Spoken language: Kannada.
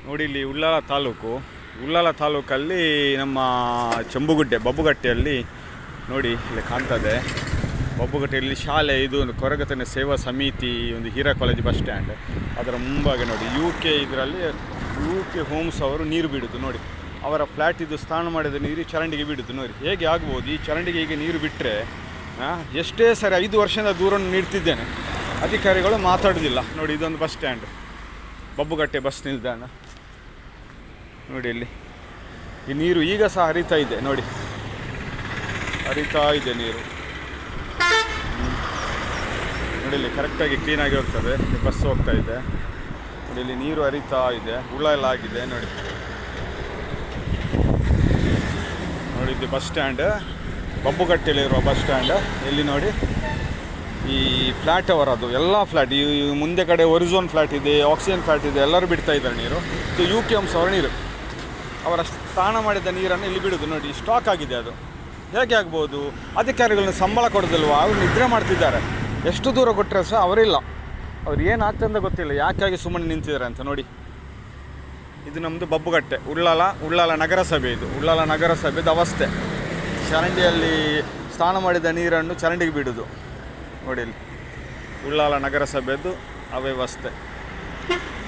ನೋಡಿ ಇಲ್ಲಿ ಉಳ್ಳಾಲ ತಾಲೂಕಲ್ಲಿ ನಮ್ಮ ಚಂಬುಗುಡ್ಡೆ ಬಬ್ಬುಗಟ್ಟೆಯಲ್ಲಿ ನೋಡಿ ಇಲ್ಲಿ ಕಾಣ್ತದೆ. ಬಬ್ಬುಗಟ್ಟೆಯಲ್ಲಿ ಶಾಲೆ, ಇದು ಒಂದು ಕೊರಗತನ ಸೇವಾ ಸಮಿತಿ, ಒಂದು ಹೀರಾ ಕಾಲೇಜ್ ಬಸ್ ಸ್ಟ್ಯಾಂಡ್, ಅದರ ಮುಂಭಾಗ ನೋಡಿ ಇದರಲ್ಲಿ UK ಹೋಮ್ಸ್ ಅವರು ನೀರು ಬಿಡೋದು ನೋಡಿ. ಅವರ ಫ್ಲ್ಯಾಟ್ ಇದು ಸ್ನಾನ ಮಾಡಿದ ನೀರು ಚರಂಡಿಗೆ ಬಿಡೋದು ನೋಡಿ. ಹೇಗೆ ಆಗ್ಬೋದು? ಈ ಚರಂಡಿಗೆ ಈಗ ನೀರು ಬಿಟ್ಟರೆ ಎಷ್ಟೇ ಸರಿ 5 ವರ್ಷದಿಂದ ದೂರನ್ನು ನೀಡ್ತಿದ್ದೇನೆ, ಅಧಿಕಾರಿಗಳು ಮಾತಾಡೋದಿಲ್ಲ ನೋಡಿ. ಇದೊಂದು ಬಸ್ ಸ್ಟ್ಯಾಂಡ್, ಬಬ್ಬುಗಟ್ಟೆ ಬಸ್ ನಿಲ್ದಾಣ ನೋಡಿ. ಇಲ್ಲಿ ಈ ನೀರು ಈಗ ಸಹ ಹರಿತಾ ಇದೆ ನೋಡಿ, ಹರಿತಾ ಇದೆ ನೀರು ನೋಡಿ. ಇಲ್ಲಿ ಕರೆಕ್ಟಾಗಿ ಕ್ಲೀನಾಗಿ ಹೋಗ್ತದೆ, ಬಸ್ ಹೋಗ್ತಾ ಇದೆ ನೋಡಿ. ಇಲ್ಲಿ ನೀರು ಹರಿತಾ ಇದೆ, ಹುಳ ಎಲ್ಲ ಆಗಿದೆ ನೋಡಿ. ಇದು ಬಸ್ ಸ್ಟ್ಯಾಂಡ್, ಬಬ್ಬುಗಟ್ಟೆಯಲ್ಲಿರುವ ಬಸ್ ಸ್ಟ್ಯಾಂಡ್. ಇಲ್ಲಿ ನೋಡಿ ಈ ಫ್ಲ್ಯಾಟ್ ಅವರದು ಎಲ್ಲ ಫ್ಲ್ಯಾಟ್, ಈ ಮುಂದೆ ಕಡೆ ಒರಿಝೋನ್ ಫ್ಲ್ಯಾಟ್ ಇದೆ, ಆಕ್ಸಿಜನ್ ಫ್ಲ್ಯಾಟ್ ಇದೆ, ಎಲ್ಲರೂ ಬಿಡ್ತಾ ಇದ್ದಾರೆ ನೀರು. ಇದು UK ಹೋಮ್ಸ್ ಅವರ ನೀರು, ಅವರ ಸ್ನಾನ ಮಾಡಿದ ನೀರನ್ನು ಇಲ್ಲಿ ಬಿಡೋದು ನೋಡಿ. ಸ್ಟಾಕ್ ಆಗಿದೆ, ಅದು ಹೇಗೆ ಆಗ್ಬೋದು? ಅಧಿಕಾರಿಗಳನ್ನ ಸಂಬಳ ಕೊಡೋದಿಲ್ವಾ? ಅವರು ನಿದ್ರೆ ಮಾಡ್ತಿದ್ದಾರೆ. ಎಷ್ಟು ದೂರ ಕೊಟ್ಟರೆ ಸಹ ಅವರಿಲ್ಲ, ಅವ್ರು ಏನಾಗ್ತದೆ ಅಂತ ಗೊತ್ತಿಲ್ಲ, ಯಾಕಾಗಿ ಸುಮ್ಮನೆ ನಿಂತಿದ್ದಾರೆ ಅಂತ ನೋಡಿ. ಇದು ನಮ್ಮದು ಬಬ್ಬುಗಟ್ಟೆ, ಉಳ್ಳಾಲ ನಗರಸಭೆ. ಇದು ಉಳ್ಳಾಲ ನಗರಸಭೆದು ಅವಸ್ಥೆ. ಚರಂಡಿಯಲ್ಲಿ ಸ್ನಾನ ಮಾಡಿದ ನೀರನ್ನು ಚರಂಡಿಗೆ ಬಿಡೋದು ನೋಡಿ. ಇಲ್ಲಿ ಉಳ್ಳಾಲ ನಗರಸಭೆದು ಅವ್ಯವಸ್ಥೆ.